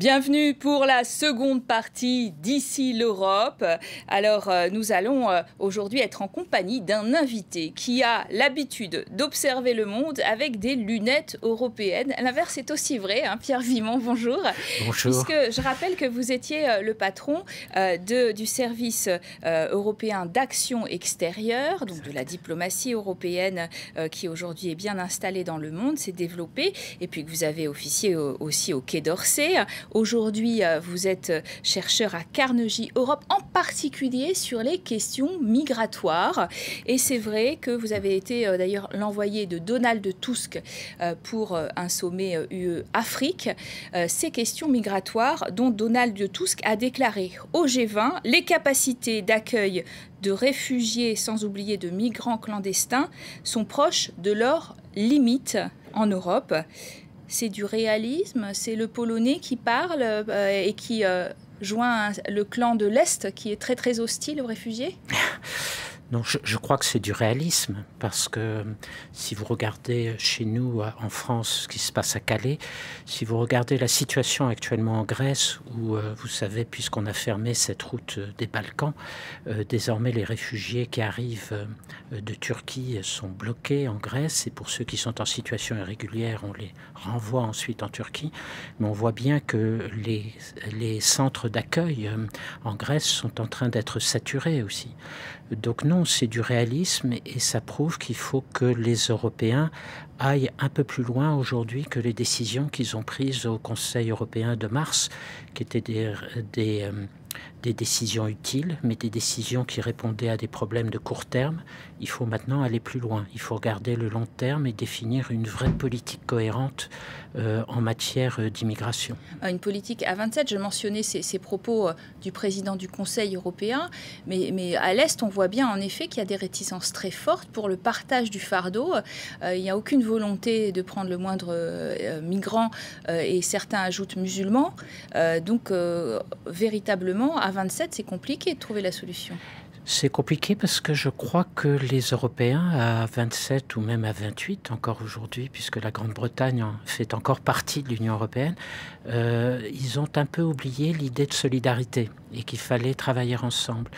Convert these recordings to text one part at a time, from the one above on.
Bienvenue pour la seconde partie d'Ici l'Europe. Alors, nous allons aujourd'hui être en compagnie d'un invité qui a l'habitude d'observer le monde avec des lunettes européennes. L'inverse est aussi vrai, hein. Pierre Vimont, bonjour. Bonjour. Puisque je rappelle que vous étiez le patron du service européen d'action extérieure, donc de la diplomatie européenne qui aujourd'hui est bien installée dans le monde, s'est développée, et puis que vous avez officié aussi au Quai d'Orsay. Aujourd'hui, vous êtes chercheur à Carnegie Europe, en particulier sur les questions migratoires. Et c'est vrai que vous avez été d'ailleurs l'envoyé de Donald Tusk pour un sommet UE-Afrique. Ces questions migratoires dont Donald Tusk a déclaré au G20 les capacités d'accueil de réfugiés, sans oublier de migrants clandestins, sont proches de leurs limites en Europe. C'est du réalisme, c'est le Polonais qui parle et qui joint le clan de l'Est qui est très très hostile aux réfugiés? Non, je crois que c'est du réalisme, parce que si vous regardez chez nous en France ce qui se passe à Calais, si vous regardez la situation actuellement en Grèce, où vous savez, puisqu'on a fermé cette route des Balkans, désormais les réfugiés qui arrivent de Turquie sont bloqués en Grèce, et pour ceux qui sont en situation irrégulière, on les renvoie ensuite en Turquie. Mais on voit bien que les centres d'accueil en Grèce sont en train d'être saturés aussi. Donc non, c'est du réalisme, et ça prouve qu'il faut que les Européens aillent un peu plus loin aujourd'hui que les décisions qu'ils ont prises au Conseil européen de mars, qui étaient des décisions utiles, mais des décisions qui répondaient à des problèmes de court terme. Il faut maintenant aller plus loin. Il faut regarder le long terme et définir une vraie politique cohérente en matière d'immigration. Une politique à 27, je mentionnais ces propos du président du Conseil européen, mais à l'Est, on voit bien en effet qu'il y a des réticences très fortes pour le partage du fardeau. Il n'y a aucune volonté de prendre le moindre migrant, et certains ajoutent musulmans. Donc, véritablement, à 27, c'est compliqué de trouver la solution. C'est compliqué parce que je crois que les Européens, à 27 ou même à 28, encore aujourd'hui, puisque la Grande-Bretagne fait encore partie de l'Union européenne, ils ont un peu oublié l'idée de solidarité et qu'il fallait travailler ensemble.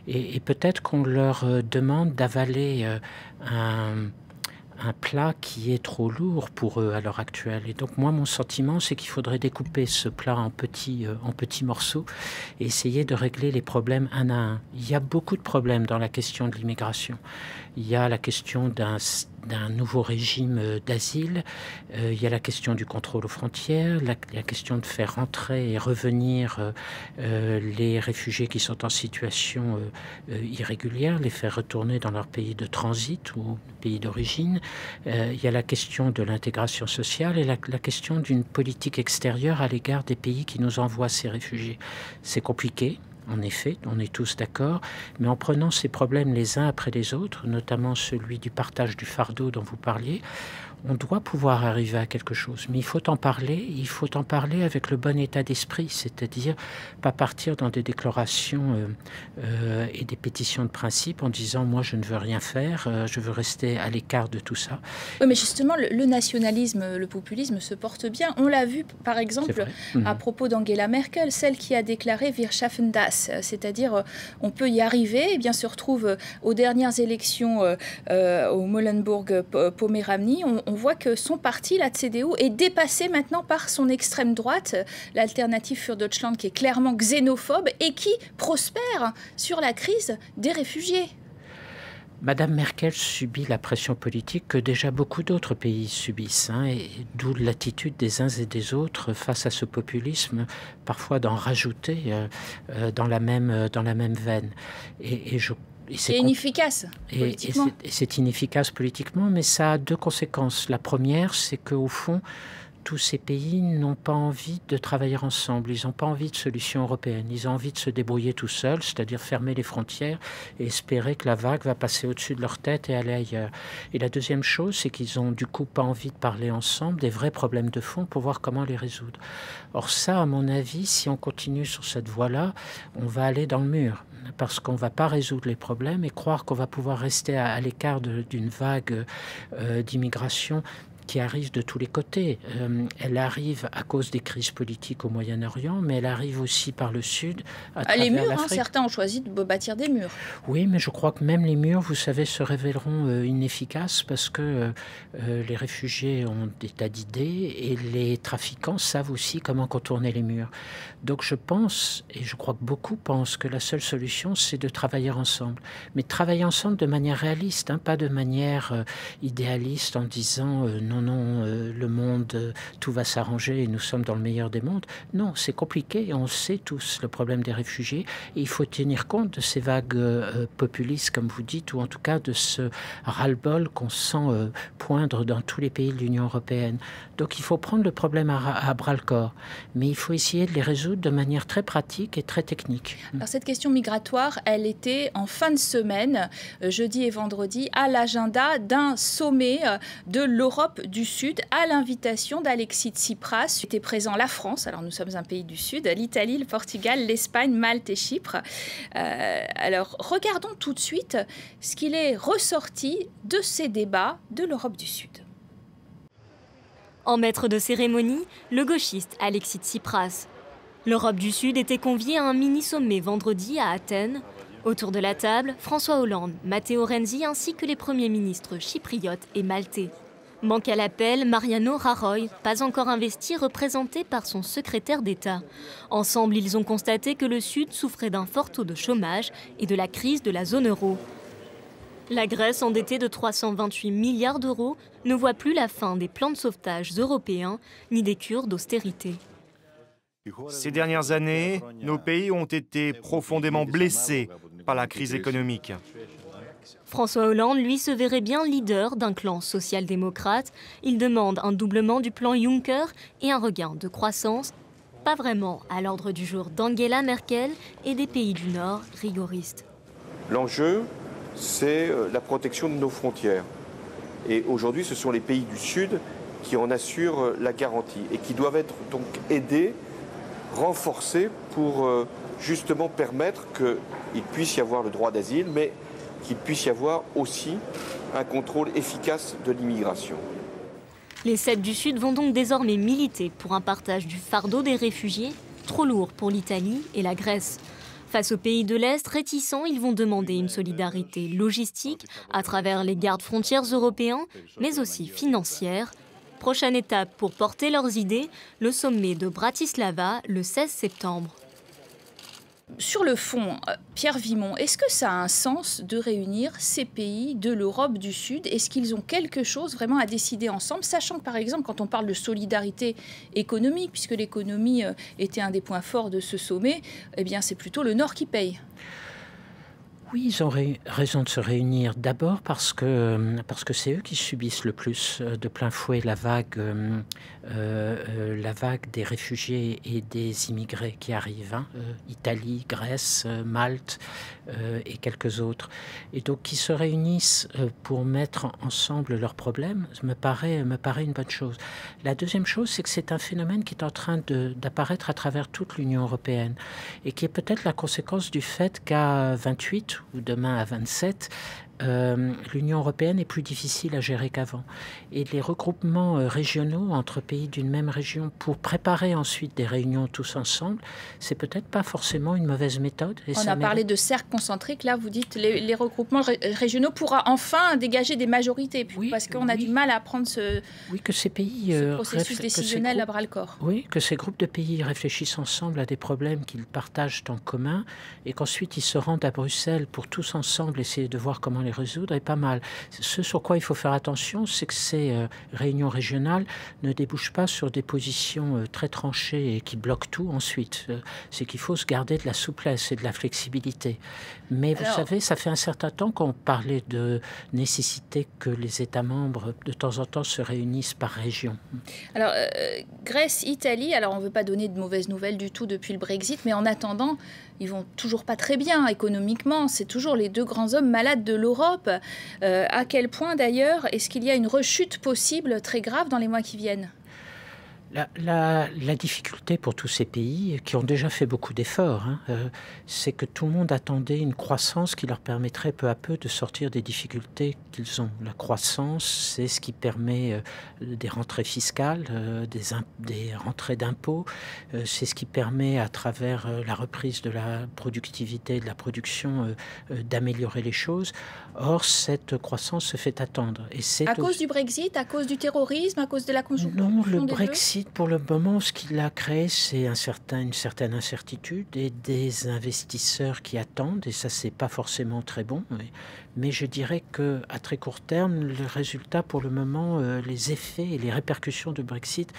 Et peut-être qu'on leur demande d'avaler un plat qui est trop lourd pour eux à l'heure actuelle. Et donc moi, mon sentiment, c'est qu'il faudrait découper ce plat en petits morceaux et essayer de régler les problèmes un à un. Il y a beaucoup de problèmes dans la question de l'immigration. Il y a la question d'un nouveau régime d'asile, il y a la question du contrôle aux frontières, la question de faire rentrer et revenir les réfugiés qui sont en situation irrégulière, les faire retourner dans leur pays de transit ou pays d'origine. Il y a la question de l'intégration sociale et la question d'une politique extérieure à l'égard des pays qui nous envoient ces réfugiés. C'est compliqué. En effet, on est tous d'accord, mais en prenant ces problèmes les uns après les autres, notamment celui du partage du fardeau dont vous parliez, on doit pouvoir arriver à quelque chose. Mais il faut en parler avec le bon état d'esprit, c'est-à-dire pas partir dans des déclarations et des pétitions de principe en disant « moi je ne veux rien faire, je veux rester à l'écart de tout ça ». Oui, mais justement, le nationalisme, le populisme se porte bien. On l'a vu, par exemple, à propos d'Angela Merkel, celle qui a déclaré « Wir schaffen das », c'est-à-dire on peut y arriver. Eh bien, se retrouve aux dernières élections au Molenbourg-Poméranie. On voit que son parti, la CDU, est dépassé maintenant par son extrême droite, l'Alternative für Deutschland, qui est clairement xénophobe et qui prospère sur la crise des réfugiés. Madame Merkel subit la pression politique que déjà beaucoup d'autres pays subissent, hein, et d'où l'attitude des uns et des autres face à ce populisme, parfois d'en rajouter dans la même veine. C'est inefficace politiquement. Et c'est inefficace politiquement, mais ça a deux conséquences. La première, c'est qu'au fond, tous ces pays n'ont pas envie de travailler ensemble. Ils n'ont pas envie de solution européenne. Ils ont envie de se débrouiller tout seuls, c'est-à-dire fermer les frontières et espérer que la vague va passer au-dessus de leur tête et aller ailleurs. Et la deuxième chose, c'est qu'ils ont du coup pas envie de parler ensemble des vrais problèmes de fond pour voir comment les résoudre. Or ça, à mon avis, si on continue sur cette voie-là, on va aller dans le mur. Parce qu'on ne va pas résoudre les problèmes et croire qu'on va pouvoir rester à l'écart d'une vague d'immigration qui arrive de tous les côtés. Elle arrive à cause des crises politiques au Moyen-Orient, mais elle arrive aussi par le sud, à travers les murs, l'Afrique. Certains ont choisi de bâtir des murs. Oui, mais je crois que même les murs, vous savez, se révéleront inefficaces parce que les réfugiés ont des tas d'idées et les trafiquants savent aussi comment contourner les murs. Donc je pense, et je crois que beaucoup pensent, que la seule solution, c'est de travailler ensemble. Mais travailler ensemble de manière réaliste, pas de manière idéaliste en disant non, le monde, tout va s'arranger et nous sommes dans le meilleur des mondes. Non, c'est compliqué, on sait tous le problème des réfugiés et il faut tenir compte de ces vagues populistes, comme vous dites, ou en tout cas de ce ras-le-bol qu'on sent poindre dans tous les pays de l'Union européenne. Donc il faut prendre le problème à bras-le-corps, mais il faut essayer de les résoudre de manière très pratique et très technique. Alors cette question migratoire, elle était en fin de semaine, jeudi et vendredi, à l'agenda d'un sommet de l'Europe du Sud, à l'invitation d'Alexis Tsipras. Était présent la France, alors nous sommes un pays du Sud, l'Italie, le Portugal, l'Espagne, Malte et Chypre. Alors regardons tout de suite ce qu'il est ressorti de ces débats de l'Europe du Sud. En maître de cérémonie, le gauchiste Alexis Tsipras. L'Europe du Sud était conviée à un mini-sommet vendredi à Athènes. Autour de la table, François Hollande, Matteo Renzi ainsi que les premiers ministres chypriotes et maltais. Manque à l'appel, Mariano Rajoy, pas encore investi, représenté par son secrétaire d'État. Ensemble, ils ont constaté que le Sud souffrait d'un fort taux de chômage et de la crise de la zone euro. La Grèce, endettée de 328 milliards d'euros, ne voit plus la fin des plans de sauvetage européens ni des cures d'austérité. Ces dernières années, nos pays ont été profondément blessés par la crise économique. François Hollande, lui, se verrait bien leader d'un clan social-démocrate. Il demande un doublement du plan Juncker et un regain de croissance. Pas vraiment à l'ordre du jour d'Angela Merkel et des pays du Nord rigoristes. L'enjeu, c'est la protection de nos frontières. Et aujourd'hui, ce sont les pays du Sud qui en assurent la garantie et qui doivent être donc aidés, renforcés pour justement permettre qu'il puisse y avoir le droit d'asile, mais qu'il puisse y avoir aussi un contrôle efficace de l'immigration. Les 7 du Sud vont donc désormais militer pour un partage du fardeau des réfugiés, trop lourd pour l'Italie et la Grèce. Face aux pays de l'Est réticents, ils vont demander une solidarité logistique à travers les gardes-frontières européens, mais aussi financière. Prochaine étape pour porter leurs idées, le sommet de Bratislava le 16 septembre. Sur le fond, Pierre Vimont, est-ce que ça a un sens de réunir ces pays de l'Europe du Sud? Est-ce qu'ils ont quelque chose vraiment à décider ensemble, sachant que, par exemple, quand on parle de solidarité économique, puisque l'économie était un des points forts de ce sommet, eh bien, c'est plutôt le Nord qui paye. Oui, ils ont raison de se réunir. D'abord parce que c'est eux qui subissent le plus de plein fouet la vague des réfugiés et des immigrés qui arrivent. Italie, Grèce, Malte et quelques autres. Et donc qu'ils se réunissent pour mettre ensemble leurs problèmes me paraît une bonne chose. La deuxième chose, c'est que c'est un phénomène qui est en train d'apparaître à travers toute l'Union européenne et qui est peut-être la conséquence du fait qu'à 28 ou demain à 27, l'Union européenne est plus difficile à gérer qu'avant. Et les regroupements régionaux entre pays d'une même région pour préparer ensuite des réunions tous ensemble, c'est peut-être pas forcément une mauvaise méthode. Et on a parlé de cercles concentriques, là vous dites les regroupements régionaux pourra enfin dégager des majorités, parce qu'on a du mal à prendre ce processus décisionnel à bras-le-corps. Oui, que ces groupes de pays réfléchissent ensemble à des problèmes qu'ils partagent en commun et qu'ensuite ils se rendent à Bruxelles pour tous ensemble essayer de voir comment les résoudre est pas mal. Ce sur quoi il faut faire attention, c'est que ces réunions régionales ne débouchent pas sur des positions très tranchées et qui bloquent tout ensuite. C'est qu'il faut se garder de la souplesse et de la flexibilité. Mais vous savez, ça fait un certain temps qu'on parlait de nécessité que les États membres de temps en temps se réunissent par région. Alors, Grèce, Italie, alors on ne veut pas donner de mauvaises nouvelles du tout depuis le Brexit, mais en attendant, ils vont toujours pas très bien économiquement. C'est toujours les deux grands hommes malades de l'Europe. À quel point d'ailleurs est-ce qu'il y a une rechute possible très grave dans les mois qui viennent ? La difficulté pour tous ces pays, qui ont déjà fait beaucoup d'efforts, c'est que tout le monde attendait une croissance qui leur permettrait peu à peu de sortir des difficultés qu'ils ont. La croissance, c'est ce qui permet des rentrées fiscales, des rentrées d'impôts, c'est ce qui permet à travers la reprise de la productivité, de la production, d'améliorer les choses. Or, cette croissance se fait attendre. Et c'est à cause du Brexit, à cause du terrorisme, à cause de la conjoncture? Non, le Brexit, pour le moment, ce qu'il a créé, c'est une certaine incertitude et des investisseurs qui attendent, et ça, c'est pas forcément très bon. Mais je dirais qu'à très court terme, le résultat, pour le moment, les effets et les répercussions du Brexit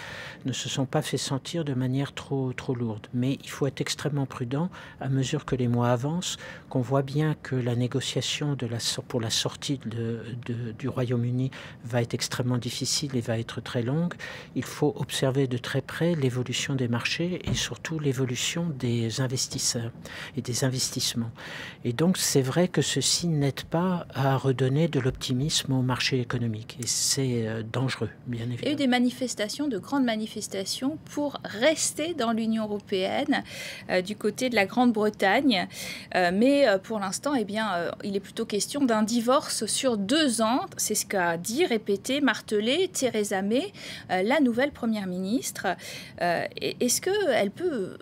ne se sont pas fait sentir de manière trop lourde. Mais il faut être extrêmement prudent à mesure que les mois avancent, qu'on voit bien que la négociation pour la sortie du Royaume-Uni va être extrêmement difficile et va être très longue. Il faut observer de très près l'évolution des marchés et surtout l'évolution des investisseurs et des investissements. Et donc, c'est vrai que ceci n'aide pas à redonner de l'optimisme au marché économique. Et c'est dangereux, bien évidemment. Il y a eu des manifestations, de grandes manifestations pour rester dans l'Union européenne du côté de la Grande-Bretagne. Mais pour l'instant, eh bien, il est plutôt question d'un divorce sur 2 ans. C'est ce qu'a dit, répété, martelé Theresa May, la nouvelle première ministre. Est-ce qu'elle peut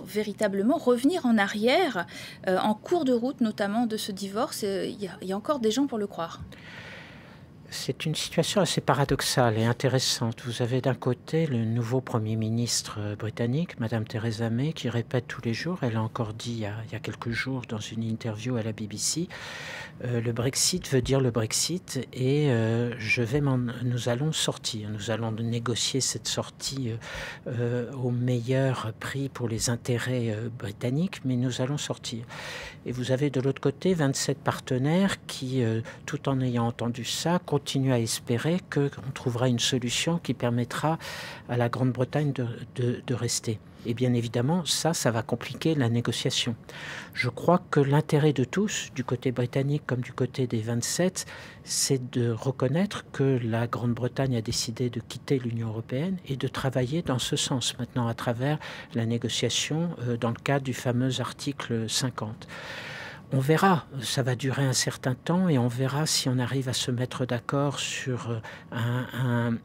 véritablement revenir en arrière en cours de route, notamment de ce divorce? Il y a encore des gens pour le croire. C'est une situation assez paradoxale et intéressante. Vous avez d'un côté le nouveau Premier ministre britannique, Madame Theresa May, qui répète tous les jours, elle a encore dit il y a quelques jours dans une interview à la BBC, le Brexit veut dire le Brexit et nous allons sortir. Nous allons négocier cette sortie au meilleur prix pour les intérêts britanniques, mais nous allons sortir. Et vous avez de l'autre côté 27 partenaires qui, tout en ayant entendu ça, continuent à espérer qu'on trouvera une solution qui permettra à la Grande-Bretagne de rester. Et bien évidemment, ça va compliquer la négociation. Je crois que l'intérêt de tous, du côté britannique comme du côté des 27, c'est de reconnaître que la Grande-Bretagne a décidé de quitter l'Union européenne et de travailler dans ce sens maintenant à travers la négociation dans le cadre du fameux article 50. On verra, ça va durer un certain temps et on verra si on arrive à se mettre d'accord sur un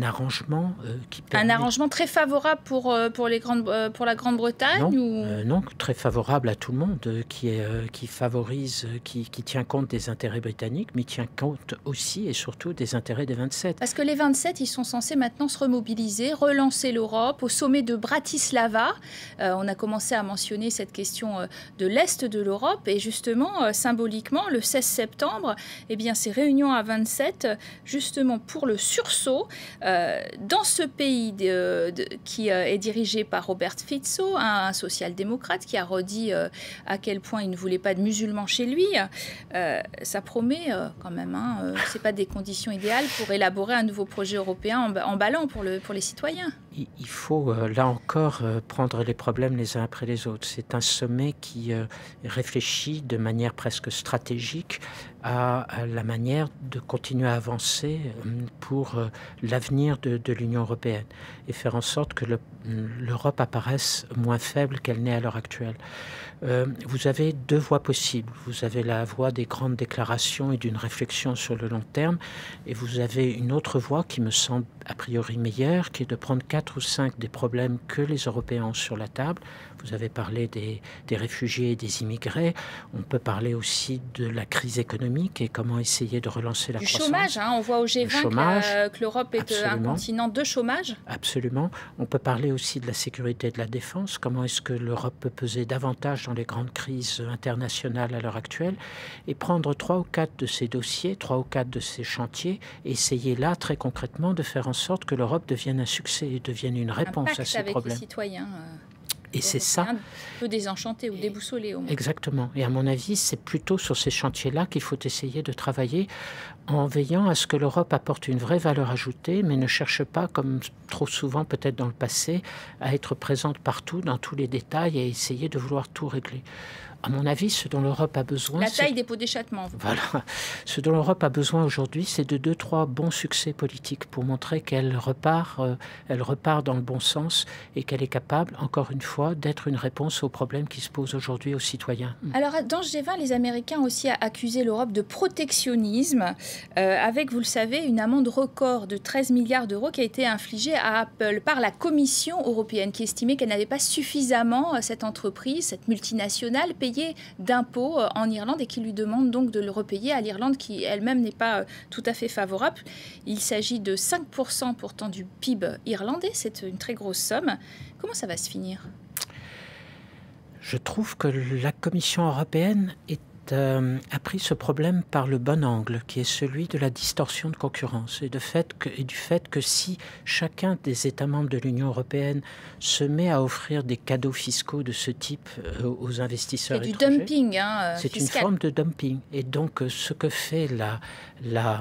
arrangement qui permet... Un arrangement très favorable pour la Grande-Bretagne Non, très favorable à tout le monde, qui favorise, qui tient compte des intérêts britanniques, mais tient compte aussi et surtout des intérêts des 27. Parce que les 27, ils sont censés maintenant se remobiliser, relancer l'Europe au sommet de Bratislava. On a commencé à mentionner cette question de l'Est de l'Europe et justement, symboliquement, le 16 septembre, eh bien, ces réunions à 27, justement pour le sursaut dans ce pays qui est dirigé par Robert Fico, un social-démocrate qui a redit à quel point il ne voulait pas de musulmans chez lui. Ça promet quand même, c'est pas des conditions idéales pour élaborer un nouveau projet européen emballant pour les citoyens. Il faut, là encore, prendre les problèmes les uns après les autres. C'est un sommet qui réfléchit de manière presque stratégique à la manière de continuer à avancer pour l'avenir de l'Union européenne et faire en sorte que l'Europe apparaisse moins faible qu'elle n'est à l'heure actuelle. Vous avez 2 voies possibles. Vous avez la voie des grandes déclarations et d'une réflexion sur le long terme, et vous avez une autre voie qui me semble a priori meilleure, qui est de prendre 4 ou 5 des problèmes que les Européens ont sur la table. Vous avez parlé des réfugiés et des immigrés. On peut parler aussi de la crise économique et comment essayer de relancer la croissance. Du chômage, on voit au G20 que l'Europe est un continent de chômage. Absolument. On peut parler aussi de la sécurité et de la défense. Comment est-ce que l'Europe peut peser davantage dans les grandes crises internationales à l'heure actuelle et prendre 3 ou 4 de ces dossiers, 3 ou 4 de ces chantiers et essayer là, très concrètement, de faire en sorte que l'Europe devienne un succès et devienne une réponse à ces problèmes. Avec les citoyens. Et c'est ça. Un peu désenchanté ou déboussolé au moins. Exactement. Et à mon avis, c'est plutôt sur ces chantiers-là qu'il faut essayer de travailler en veillant à ce que l'Europe apporte une vraie valeur ajoutée, mais ne cherche pas, comme trop souvent peut-être dans le passé, à être présente partout, dans tous les détails et essayer de vouloir tout régler. À mon avis, ce dont l'Europe a besoin... La taille des pots d'échappement. Voilà. Ce dont l'Europe a besoin aujourd'hui, c'est de 2-3 bons succès politiques pour montrer qu'elle repart dans le bon sens et qu'elle est capable, encore une fois, d'être une réponse aux problèmes qui se posent aujourd'hui aux citoyens. Alors, dans ce G20, les Américains ont aussi accusé l'Europe de protectionnisme, avec, vous le savez, une amende record de 13 milliards d'euros qui a été infligée à Apple par la Commission européenne, qui estimait qu'elle n'avait pas suffisamment, cette entreprise, cette multinationale, payé d'impôts en Irlande et qui lui demande donc de le repayer à l'Irlande qui elle-même n'est pas tout à fait favorable. Il s'agit de 5% pourtant du PIB irlandais, c'est une très grosse somme. Comment ça va se finir ? Je trouve que la Commission européenne a pris ce problème par le bon angle, qui est celui de la distorsion de concurrence et du fait que si chacun des États membres de l'Union européenne se met à offrir des cadeaux fiscaux de ce type aux investisseurs étrangers... C'est du dumping fiscal. Une forme de dumping. Et donc, ce que fait la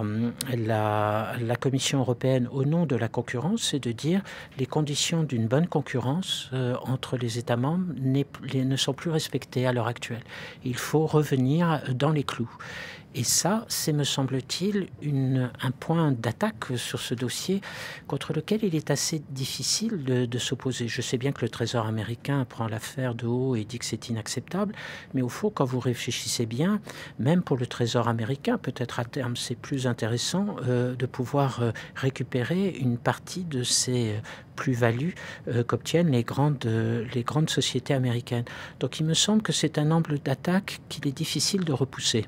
Commission européenne au nom de la concurrence, c'est de dire les conditions d'une bonne concurrence entre les États membres ne sont plus respectées à l'heure actuelle. Il faut revenir dans les clous. Et ça, c'est, me semble-t-il, un point d'attaque sur ce dossier contre lequel il est assez difficile de s'opposer. Je sais bien que le Trésor américain prend l'affaire de haut et dit que c'est inacceptable, mais au fond, quand vous réfléchissez bien, même pour le Trésor américain, peut-être à terme, c'est plus intéressant de pouvoir récupérer une partie de ces plus-values qu'obtiennent les grandes sociétés américaines. Donc il me semble que c'est un angle d'attaque qu'il est difficile de repousser.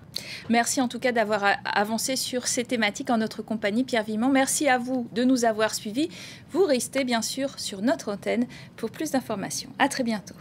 Merci en tout cas d'avoir avancé sur ces thématiques en notre compagnie, Pierre Vimont. Merci à vous de nous avoir suivis. Vous restez bien sûr sur notre antenne pour plus d'informations. À très bientôt.